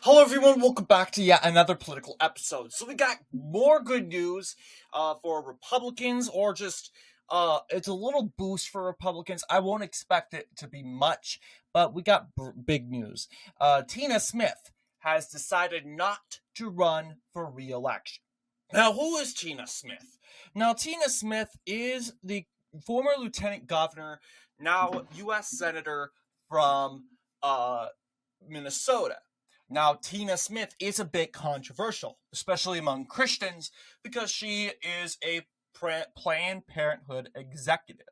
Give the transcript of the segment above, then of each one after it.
Hello, everyone. Welcome back to yet another political episode. So we got more good news for Republicans, or just it's a little boost for Republicans. I won't expect it to be much, but we got big news. Tina Smith has decided not to run for re-election. Now, who is Tina Smith? Now, Tina Smith is the former lieutenant governor, now U.S. senator from Minnesota. Now, Tina Smith is a bit controversial, especially among Christians, because she is a Planned Parenthood executive,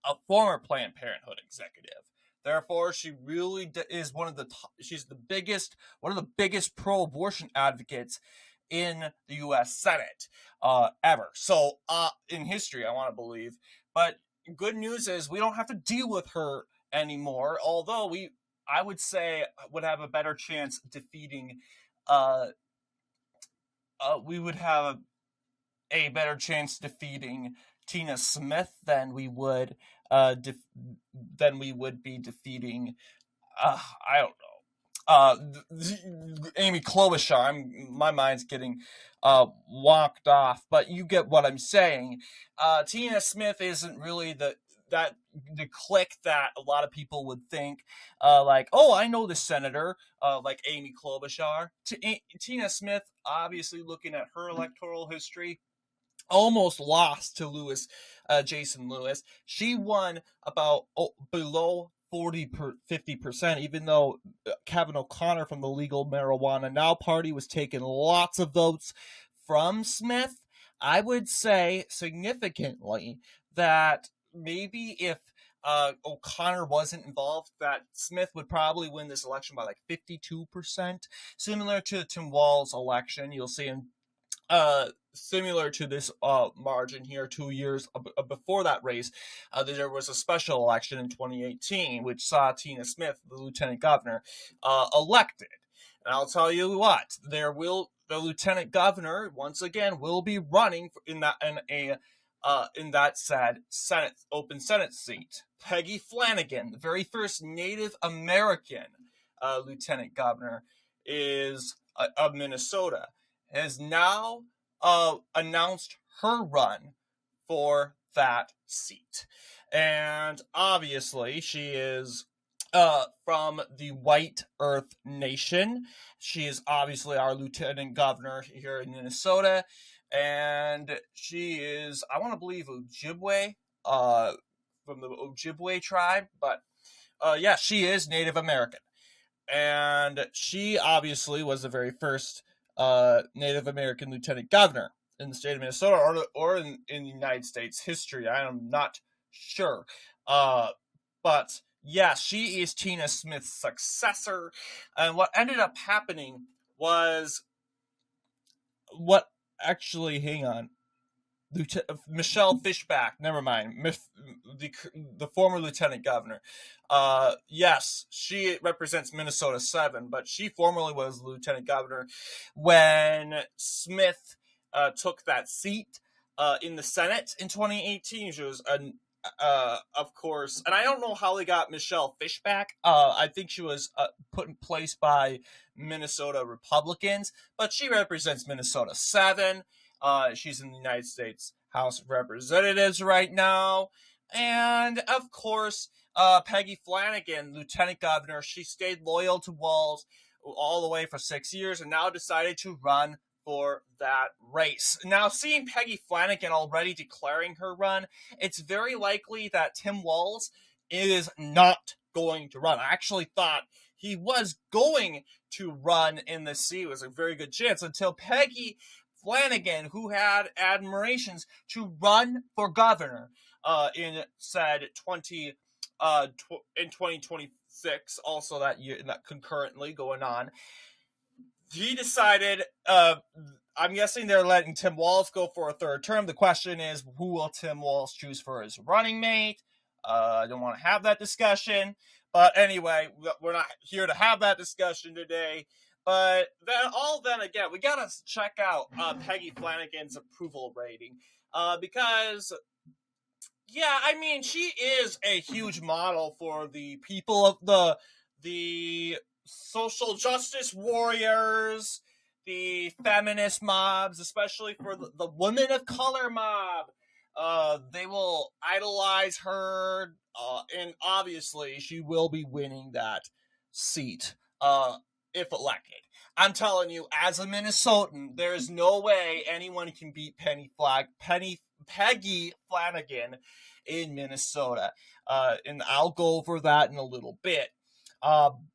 a former Planned Parenthood executive. Therefore, she really is she's one of the biggest pro-abortion advocates in the U.S. Senate ever. So, in history, I want to believe. But good news is we don't have to deal with her anymore, although I would say would have a better chance defeating. We would have a better chance defeating Tina Smith than we would be defeating. I don't know. Amy Klobuchar. My mind's getting walked off, but you get what I'm saying. Tina Smith isn't really the clique that a lot of people would think, like, oh, I know the senator, like Amy Klobuchar. Tina Smith, obviously, looking at her electoral history, almost lost to Jason Lewis. She won about below 50%, even though Kevin O'Connor from the Legal Marijuana Now party was taking lots of votes from Smith. I would say significantly that maybe if O'Connor wasn't involved, that Smith would probably win this election by like 52%, similar to Tim Walz's election. You'll see in similar to this margin here 2 years before that race, there was a special election in 2018, which saw Tina Smith, the lieutenant governor, elected. And I'll tell you what, the lieutenant governor once again will be running in that said open Senate seat. Peggy Flanagan, the very first Native American lieutenant governor of Minnesota, has now announced her run for that seat. And obviously, she is from the White Earth Nation. She is obviously our lieutenant governor here in Minnesota. And she is, I want to believe, Ojibwe, from the Ojibwe tribe. But yeah, she is Native American. And she obviously was the very first Native American lieutenant governor in the state of Minnesota, or in the United States history. I am not sure. But yeah, she is Tina Smith's successor. And what ended up happening was hang on. Michelle Fishback, never mind, the former lieutenant governor. Yes, she represents Minnesota 7, but she formerly was lieutenant governor when Smith took that seat in the Senate in 2018. She was of course, and I don't know how they got Michelle Fishback. I think she was put in place by Minnesota Republicans, but she represents Minnesota 7. She's in the United States House of Representatives right now. And, of course, Peggy Flanagan, lieutenant governor, she stayed loyal to Walz all the way for 6 years and now decided to run for that race. Now, seeing Peggy Flanagan already declaring her run, it's very likely that Tim Walz is not going to run. I actually thought he was going to run in the seat. It was a very good chance until Peggy Flanagan, who had admirations to run for governor in 2026, also that year, that concurrently going on, he decided, I'm guessing they're letting Tim Walz go for a third term. The question is, who will Tim Walz choose for his running mate? I don't want to have that discussion. But anyway, we're not here to have that discussion today. But then again, we gotta check out Peggy Flanagan's approval rating, because, yeah, I mean, she is a huge model for the people of the social justice warriors, the feminist mobs, especially for the women of color mob. They will idolize her, and obviously she will be winning that seat if elected. I'm telling you, as a Minnesotan, there is no way anyone can beat Peggy Flanagan in Minnesota. And I'll go over that in a little bit.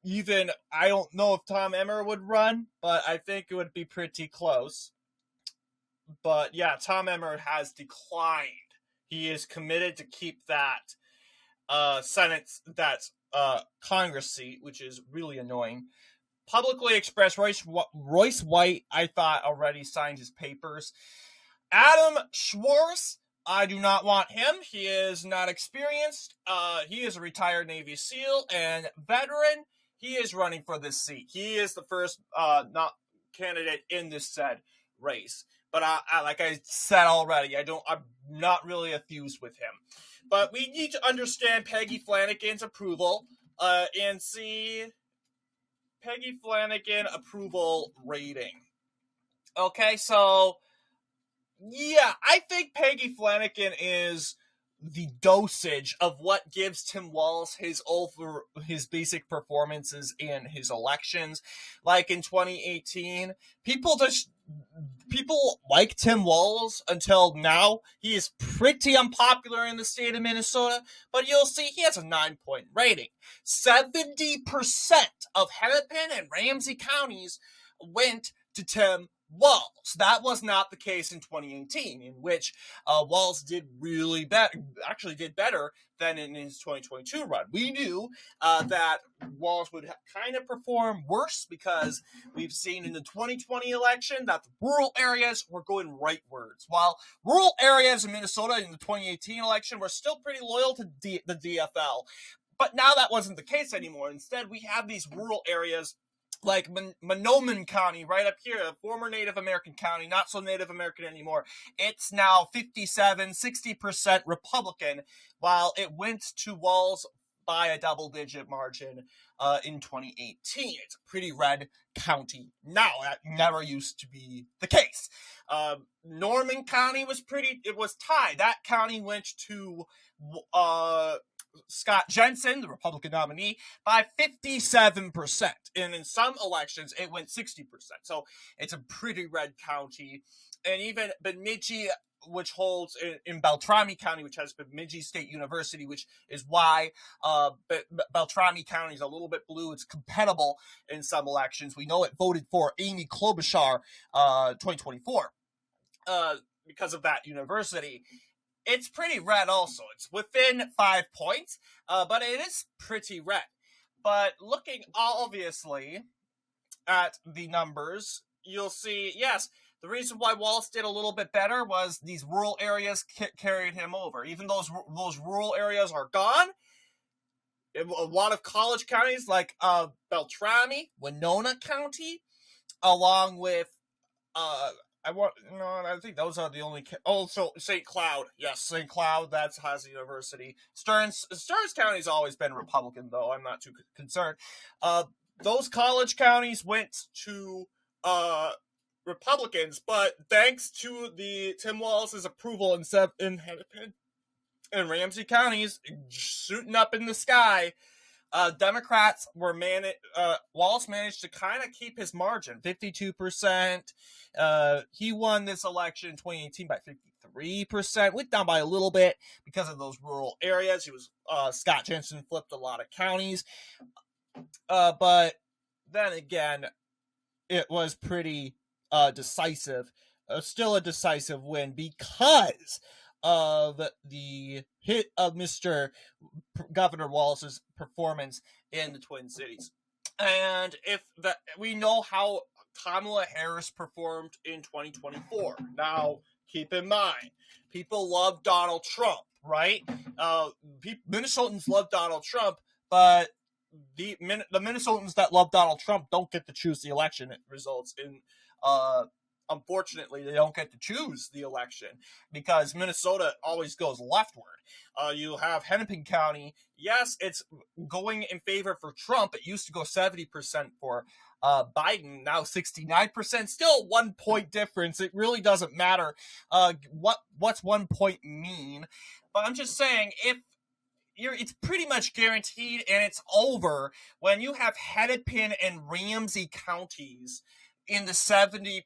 Even, I don't know if Tom Emmer would run, but I think it would be pretty close. But yeah, Tom Emmer has declined. He is committed to keep that Congress seat, which is really annoying. Publicly expressed Royce White, I thought, already signed his papers. Adam Schwartz, I do not want him. He is not experienced. He is a retired Navy SEAL and veteran. He is running for this seat. He is the first not candidate in this said race. But like I said already, I'm not really enthused with him. But we need to understand Peggy Flanagan's approval and see Peggy Flanagan approval rating. Okay, so yeah, I think Peggy Flanagan is the dosage of what gives Tim Walz his basic performances in his elections. Like in 2018, people like Tim Walz until now. He is pretty unpopular in the state of Minnesota, but you'll see he has a 9-point rating. 70% of Hennepin and Ramsey counties went to Tim Walz. That was not the case in 2018, in which Walz did did better than in his 2022 run. We knew that Walz would kind of perform worse because we've seen in the 2020 election that the rural areas were going rightwards, while rural areas in Minnesota in the 2018 election were still pretty loyal to the DFL. But now that wasn't the case anymore. Instead, we have these rural areas like Monoman County, right up here, a former Native American county, not so Native American anymore. It's now 60% Republican, while it went to Walz by a double-digit margin in 2018. It's a pretty red county now. That never used to be the case. Norman County was tied. That county went to Scott Jensen, the Republican nominee, by 57%. And in some elections, it went 60%. So it's a pretty red county. And even Bemidji, which holds in Beltrami County, which has Bemidji State University, which is why Beltrami County is a little bit blue. It's compatible in some elections. We know it voted for Amy Klobuchar 2024 because of that university. It's pretty red also. It's within 5 points, but it is pretty red. But looking obviously at the numbers, you'll see, yes, the reason why Walz did a little bit better was these rural areas carried him over. Even those rural areas are gone. A lot of college counties like Beltrami, Winona County, along with I think those are the only. Also, St. Cloud. Yes, St. Cloud. That has a university. Stearns County's always been Republican, though. I'm not too concerned. Those college counties went to Republicans, but thanks to the Tim Walz's approval in Hennepin and Ramsey counties shooting up in the sky, Democrats Walz managed to kind of keep his margin, 52%. He won this election in 2018 by 53%, went down by a little bit because of those rural areas. Scott Jensen flipped a lot of counties. But then again, it was pretty decisive, still a decisive win because of the hit of Mr. Governor Walz's performance in the Twin Cities. And we know how Kamala Harris performed in 2024. Now, keep in mind, people love Donald Trump, right? Minnesotans love Donald Trump, but the Minnesotans that love Donald Trump don't get to choose the election. It results in unfortunately, they don't get to choose the election because Minnesota always goes leftward. You have Hennepin County. Yes, it's going in favor for Trump. It used to go 70% for Biden, now 69%. Still 1 point difference. It really doesn't matter what's 1 point mean. But I'm just saying, if it's pretty much guaranteed and it's over when you have Hennepin and Ramsey counties in the 70%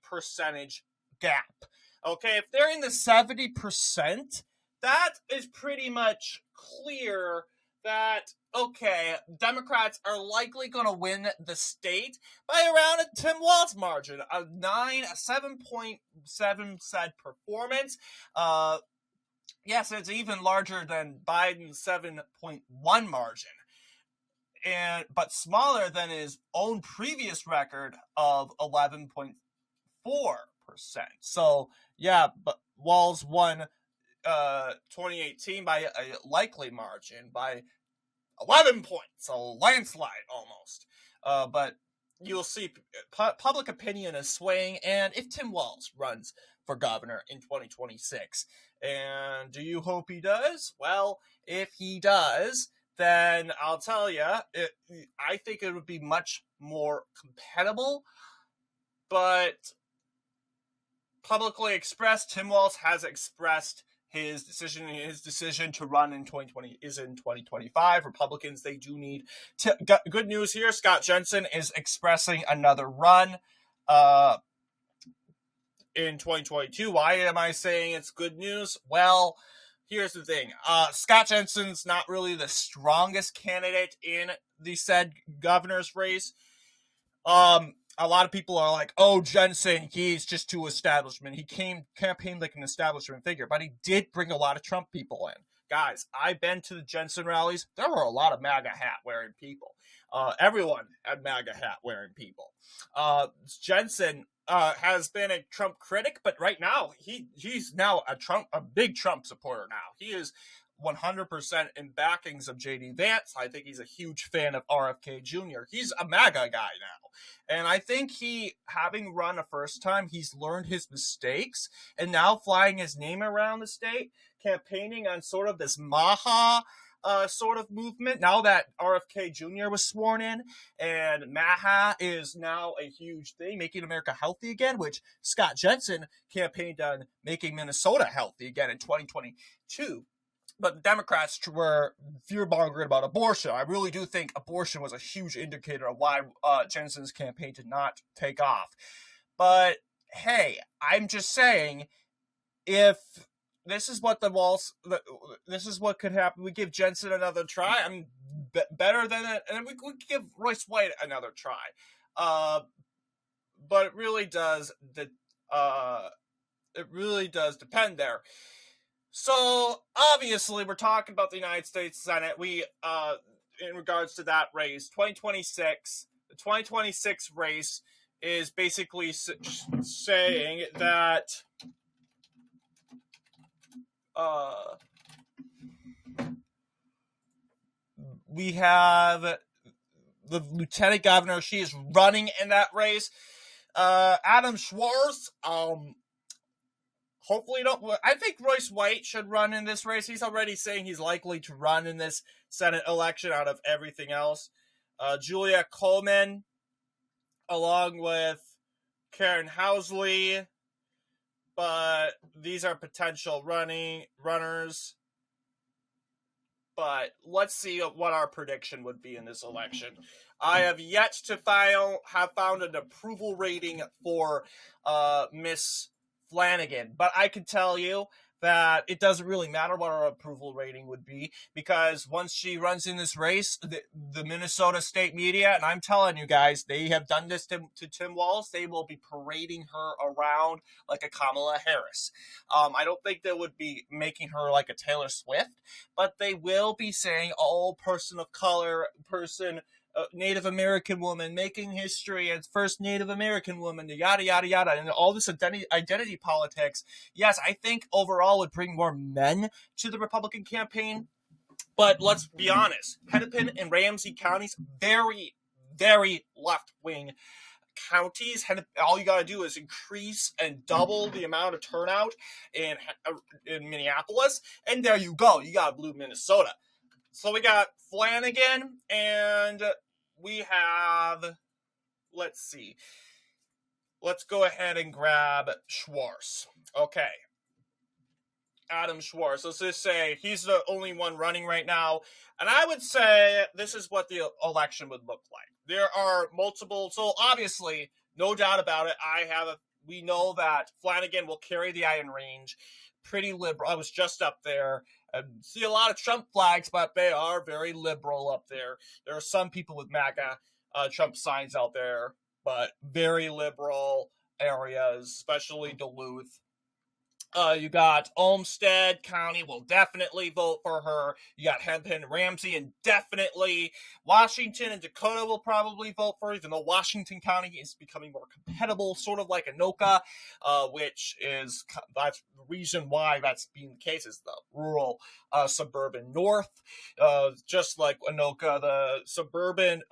gap. Okay, if they're in the 70%, that is pretty much clear that, okay, Democrats are likely going to win the state by around a Tim Walz margin, a 7.7 performance. Yes, it's even larger than Biden's 7.1 margin, but smaller than his own previous record of 11.4%. So, yeah, but Walz won 2018 by a likely margin, by 11 points, a landslide almost. But you'll see public opinion is swaying, and if Tim Walz runs for governor in 2026, and do you hope he does? Well, if he does, then I'll tell you, I think it would be much more compatible, but publicly expressed, Tim Walz has expressed his decision to run in 2020 is in 2025. Republicans, they do need good news here. Scott Jensen is expressing another run in 2022. Why am I saying it's good news? Well, here's the thing. Scott Jensen's not really the strongest candidate in the said governor's race. A lot of people are like, oh, Jensen, he's just too establishment. He campaigned like an establishment figure, but he did bring a lot of Trump people in. Guys, I've been to the Jensen rallies. There were a lot of MAGA hat wearing people. Everyone had MAGA hat wearing people. Jensen has been a Trump critic, but right now he's now a big Trump supporter now. He is 100% in backings of J.D. Vance. I think he's a huge fan of RFK Jr. He's a MAGA guy now. And I think having run a first time, he's learned his mistakes, and now flying his name around the state, campaigning on sort of this Maha sort of movement, now that RFK Jr. was sworn in, and Maha is now a huge thing, making America healthy again, which Scott Jensen campaigned on making Minnesota healthy again in 2022. But the Democrats were fear-mongering about abortion. I really do think abortion was a huge indicator of why Jensen's campaign did not take off. But, hey, I'm just saying, if this is what this is what could happen, we give Jensen another try. I'm better than it, and we could give Royce White another try. But it really does depend there. So, obviously, we're talking about the United States Senate. We, in regards to that race, the 2026 race is basically saying that we have the lieutenant governor. She is running in that race. Adam Schwartz, hopefully don't. I think Royce White should run in this race. He's already saying he's likely to run in this Senate election out of everything else. Julia Coleman, along with Karen Housley, but these are potential runners. But let's see what our prediction would be in this election. I have yet to have found an approval rating for Miss Flanagan, but I can tell you that it doesn't really matter what our approval rating would be, because once she runs in this race, the Minnesota state media, and I'm telling you guys, they have done this to Tim Walz, they will be parading her around like a Kamala Harris. I don't think they would be making her like a Taylor Swift, but they will be saying, oh, person of color, Native American woman making history as first Native American woman, yada, yada, yada, and all this identity politics, yes, I think overall would bring more men to the Republican campaign. But let's be honest, Hennepin and Ramsey counties, very, very left-wing counties, all you got to do is increase and double the amount of turnout in Minneapolis, and there you go. You got blue Minnesota. So we got Flanagan, and we have, let's see. Let's go ahead and grab Schwartz. Okay. Adam Schwartz. Let's just say he's the only one running right now. And I would say this is what the election would look like. There are multiple, so obviously, no doubt about it, we know that Flanagan will carry the Iron Range. Pretty liberal. I was just up there. I see a lot of Trump flags, but they are very liberal up there. There are some people with MAGA Trump signs out there, but very liberal areas, especially Duluth. You got Olmsted County will definitely vote for her. You got Hempton Ramsey, and definitely Washington and Dakota will probably vote for her, even though Washington County is becoming more compatible, sort of like Anoka, that's the reason why that's being the case, is the rural suburban north. Just like Anoka, the suburban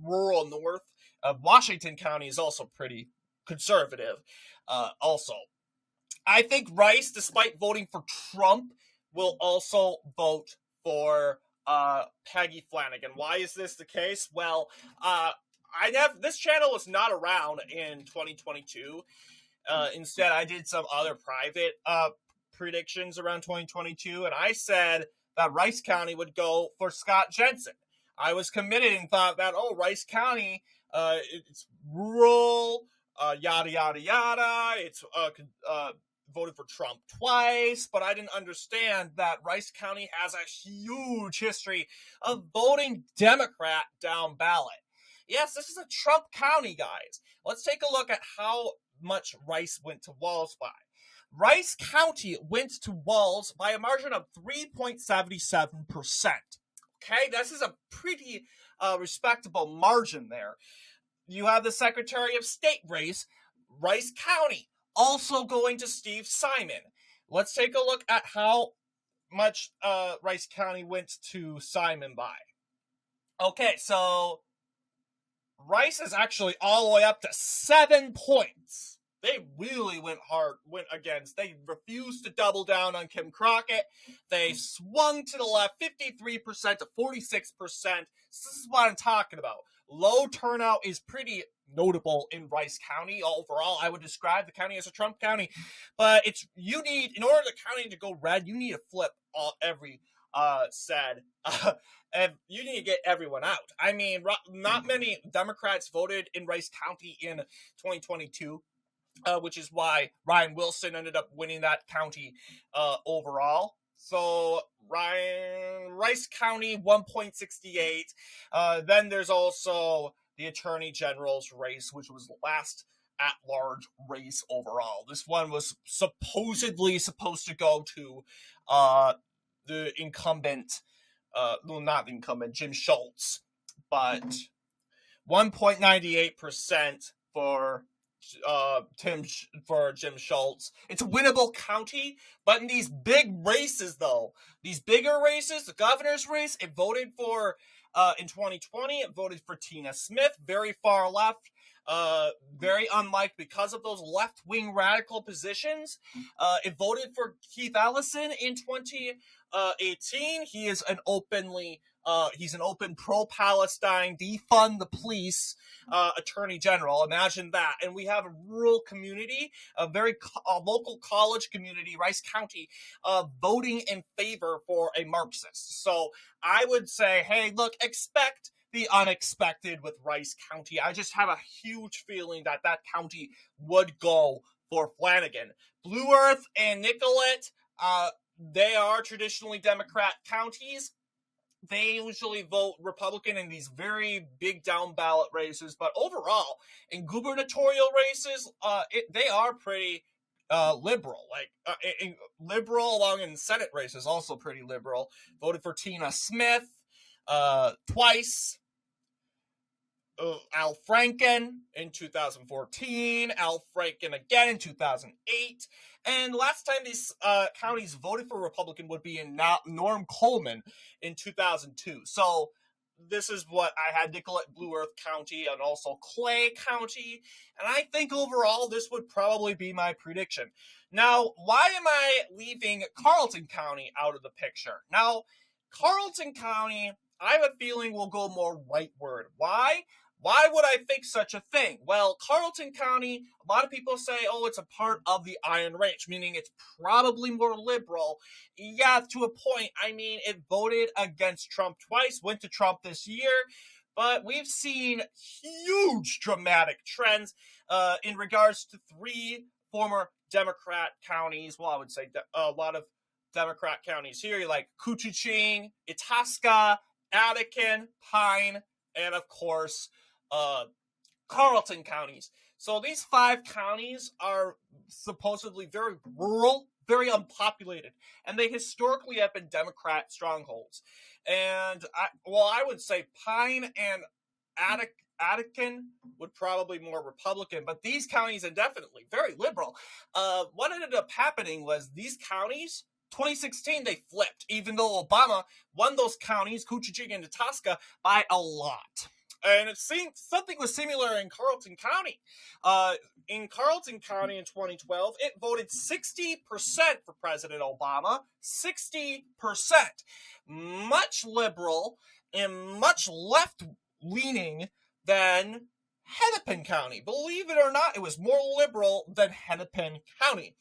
rural north of Washington County is also pretty conservative. Also, I think Rice, despite voting for Trump, will also vote for Peggy Flanagan. Why is this the case? Well, this channel was not around in 2022. Instead, I did some other private predictions around 2022, and I said that Rice County would go for Scott Jensen. I was committed and thought that, Rice County, it's rural, yada, yada, yada. It's voted for Trump twice, but I didn't understand that Rice County has a huge history of voting Democrat down ballot. Yes, this is a Trump county, guys. Let's take a look at how much Rice went to Walls by. Rice County went to Walls by a margin of 3.77%. Okay, this is a pretty respectable margin there. You have the Secretary of State race, Rice County, also going to Steve Simon. Let's take a look at how much Rice County went to Simon by. Okay, so Rice is actually all the way up to 7 points. They really went against. They refused to double down on Kim Crockett. They swung to the left, 53% to 46%. This is what I'm talking about. Low turnout is pretty notable in Rice County. Overall, I would describe the county as a Trump county, but in order for the county to go red, you need to flip every and you need to get everyone out. I mean, not many Democrats voted in Rice County in 2022, which is why Ryan Wilson ended up winning that county overall. So Rice County 1.68. Then there's also the Attorney General's race, which was the last at-large race overall. This one was supposedly supposed to go to the incumbent, not the incumbent, Jim Schultz, but 1.98% for Jim Schultz. It's a winnable county, but in these big races, though, these bigger races, the governor's race, it voted for, in 2020, it voted for Tina Smith, very far left, very unlike because of those left-wing radical positions. It voted for Keith Ellison in 2018. He is he's an open pro-Palestine, defund the police attorney general. Imagine that. And we have a rural community, a local college community, Rice County, voting in favor for a Marxist. So I would say, hey, look, expect the unexpected with Rice County. I just have a huge feeling that county would go for Flanagan. Blue Earth and Nicollet, they are traditionally Democrat counties. They usually vote Republican in these very big down ballot races, but overall, in gubernatorial races, they are pretty liberal. Liberal along in Senate races, also pretty liberal. Voted for Tina Smith twice. Al Franken in 2014, Al Franken again in 2008, and last time these counties voted for Republican would be in Norm Coleman in 2002. So this is what I had Nicollet Blue Earth County and also Clay County. And I think overall this would probably be my prediction. Now, why am I leaving Carleton County out of the picture? Now, Carleton County, I have a feeling will go more rightward. Why? Why would I think such a thing? Well, Carleton County, a lot of people say, oh, it's a part of the Iron Range, meaning it's probably more liberal. Yeah, to a point. I mean, it voted against Trump twice, went to Trump this year, but we've seen huge dramatic trends in regards to three former Democrat counties. Well, I would say a lot of Democrat counties here, like Kuchiching, Itasca, Attican, Pine, and of course, Carleton counties. So these 5 counties are supposedly very rural, very unpopulated, and they historically have been Democrat strongholds. And I would say Pine and Attican would probably be more Republican, but these counties are definitely very liberal. What ended up happening was these counties, 2016, they flipped, even though Obama won those counties, Kuchiching and Itasca, by a lot. And it seemed something was similar in Carleton County. In Carleton County in 2012, it voted 60% for President Obama. 60%. Much liberal and much left-leaning than Hennepin County. Believe it or not, it was more liberal than Hennepin County.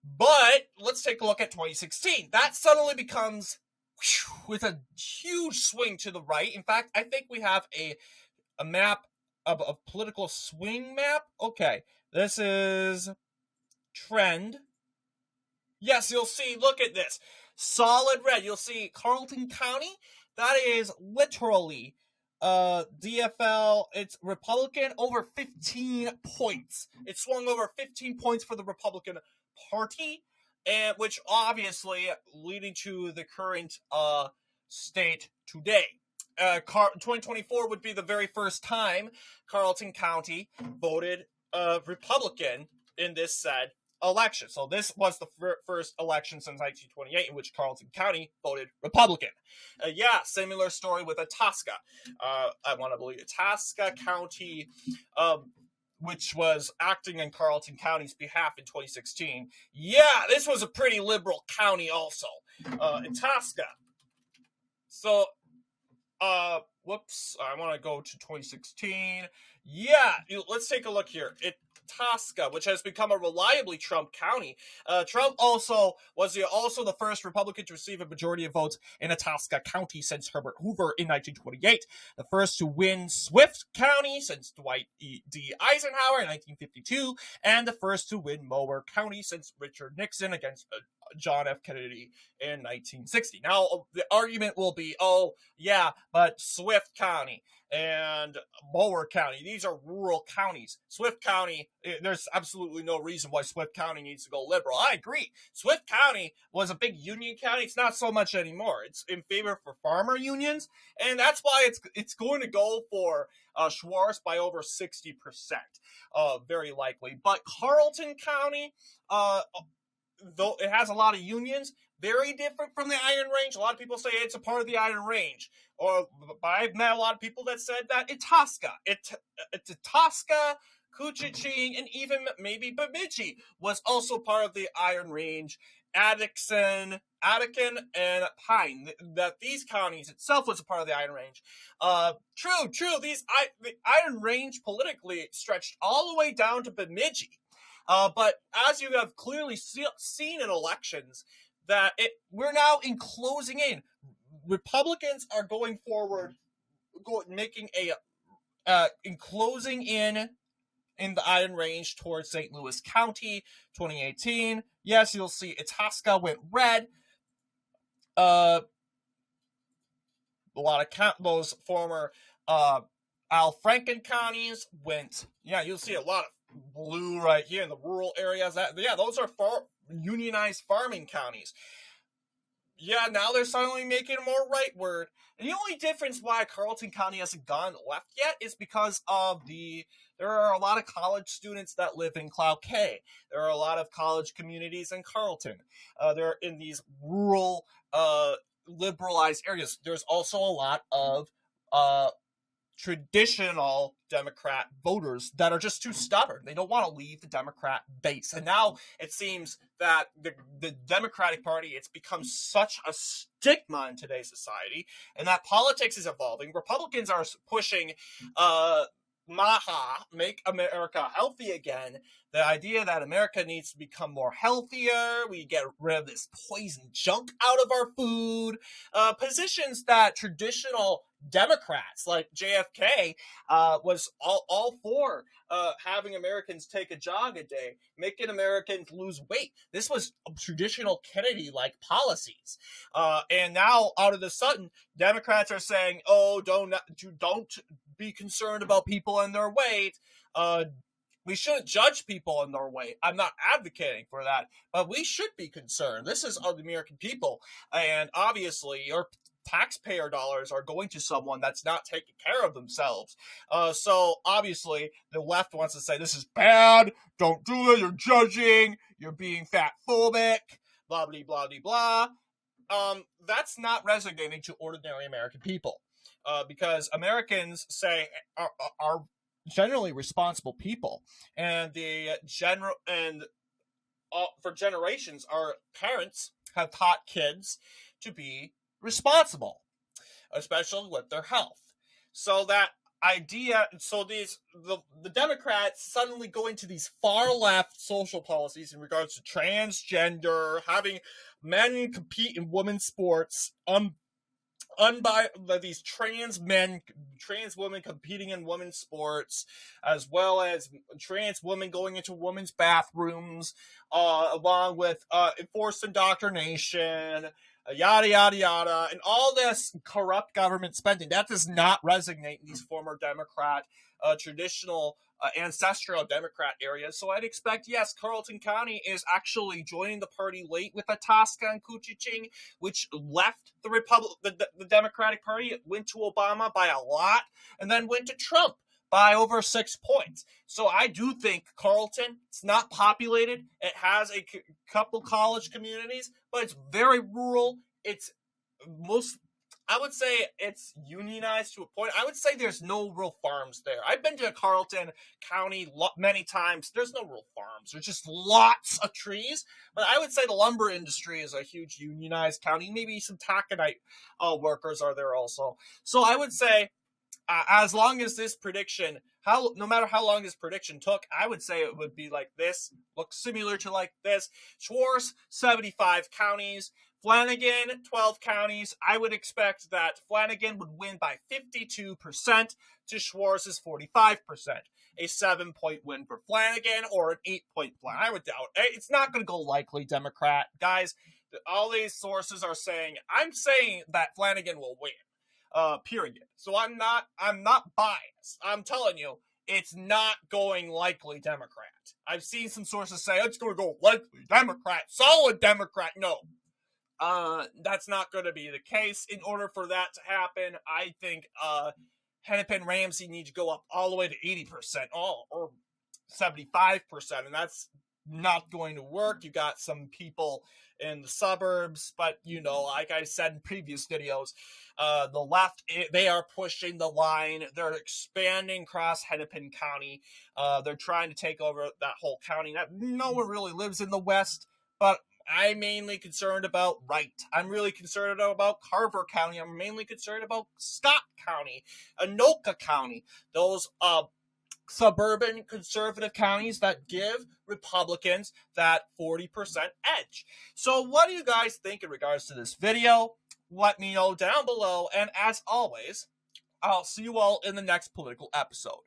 But let's take a look at 2016. That suddenly becomes with a huge swing to the right. In fact, I think we have a map of a political swing map. Okay, this is trend. Yes, you'll see, look at this. Solid red. You'll see Carleton County. That is literally DFL. It's Republican over 15 points. It swung over 15 points for the Republican Party, and which obviously leading to the current state today. 2024 would be the very first time Carleton County voted Republican in this said election. So this was the first election since 1928 in which Carleton County voted Republican. Similar story with Itasca. I want to believe Itasca County, which was acting in Carleton County's behalf in 2016. Yeah, this was a pretty liberal county also. Itasca. So, whoops, I want to go to 2016. Yeah, let's take a look here. Itasca, which has become a reliably Trump county. Trump also was also the first Republican to receive a majority of votes in Itasca County since Herbert Hoover in 1928. The first to win Swift County since Dwight D. Eisenhower in 1952. And the first to win Mower County since Richard Nixon against John F. Kennedy in 1960. Now, the argument will be, oh, yeah, but Swift County and Mower County, these are rural counties. Swift County, there's absolutely no reason why Swift County needs to go liberal. I agree. Swift County was a big union county. It's not so much anymore. It's in favor for farmer unions, and that's why it's going to go for Schwartz by over 60%, very likely. But Carleton County, though it has a lot of unions, very different from the Iron Range. A lot of people say it's a part of the Iron Range. I've met a lot of people that said that Itasca, Itasca, Kuchiching, and even maybe Bemidji was also part of the Iron Range. Attican, and Pine. That these counties itself was a part of the Iron Range. True. The Iron Range politically stretched all the way down to Bemidji. But as you have clearly seen in elections, that we're now closing in. Republicans are going forward, making closing in the Iron Range towards St. Louis County, 2018. Yes, you'll see Itasca went red. A lot of those former Al Franken counties went. Yeah, you'll see a lot of blue right here in the rural areas. Those are unionized farming counties. Yeah, now they're suddenly making it more rightward. And the only difference why Carleton County hasn't gone left yet is because of there are a lot of college students that live in Cloquet. There are a lot of college communities in Carleton. They're in these rural liberalized areas. There's also a lot of uh, traditional Democrat voters that are just too stubborn. They don't want to leave the Democrat base. And now it seems that the Democratic Party, it's become such a stigma in today's society, and that politics is evolving. Republicans are pushing MAHA, Make America Healthy Again. The idea that America needs to become more healthier, we get rid of this poison junk out of our food, positions that traditional Democrats like JFK was all for, having Americans take a jog a day, making Americans lose weight. This was traditional Kennedy-like policies. And now, out of the sudden, Democrats are saying, oh, don't be concerned about people and their weight. We shouldn't judge people in their weight. I'm not advocating for that, but we should be concerned. This is the American people, and obviously your taxpayer dollars are going to someone that's not taking care of themselves. So obviously the left wants to say this is bad, don't do it, you're judging, you're being fat phobic, blah, blah, blah, blah, blah. That's not resonating to ordinary American people, because Americans say are generally responsible people, and for generations, our parents have taught kids to be responsible, especially with their health. So that idea, so the Democrats suddenly go into these far left social policies in regards to transgender, having men compete in women's sports, these trans women competing in women's sports, as well as trans women going into women's bathrooms, along with enforced indoctrination, yada, yada, yada, and all this corrupt government spending. That does not resonate in these former Democrat, traditional, ancestral Democrat areas. So I'd expect, yes, Carleton County is actually joining the party late with Itasca and Couchiching, which left the Democratic Party. It went to Obama by a lot, and then went to Trump by over 6 points. So I do think Carleton, it's not populated. It has a couple college communities, but it's very rural. I would say it's unionized to a point. I would say there's no real farms there. I've been to Carleton County many times. There's no real farms. There's just lots of trees. But I would say the lumber industry is a huge unionized county. Maybe some taconite workers are there also. So I would say, as long as this prediction, no matter how long this prediction took, I would say it would be like this, look similar to like this. Schwarz, 75 counties. Flanagan, 12 counties. I would expect that Flanagan would win by 52% to Schwarz's 45%. A 7-point win for Flanagan or an 8-point win. I would doubt. It's not going to go likely Democrat. Guys, all these sources are saying, I'm saying that Flanagan will win. Period. So I'm not biased. I'm telling you, it's not going likely Democrat. I've seen some sources say it's going to go likely Democrat, solid Democrat. No. That's not going to be the case. In order for that to happen, I think Hennepin Ramsey needs to go up all the way to 80%, or 75%, and that's not going to work. You got some people in the suburbs, but like I said in previous videos, the left, they are pushing the line. They're expanding across Hennepin County. They're trying to take over that whole county. No one really lives in the West, but I'm mainly concerned about Wright. I'm really concerned about Carver County. I'm mainly concerned about Scott County, Anoka County, those suburban conservative counties that give Republicans that 40% edge. So what do you guys think in regards to this video? Let me know down below. And as always, I'll see you all in the next political episode.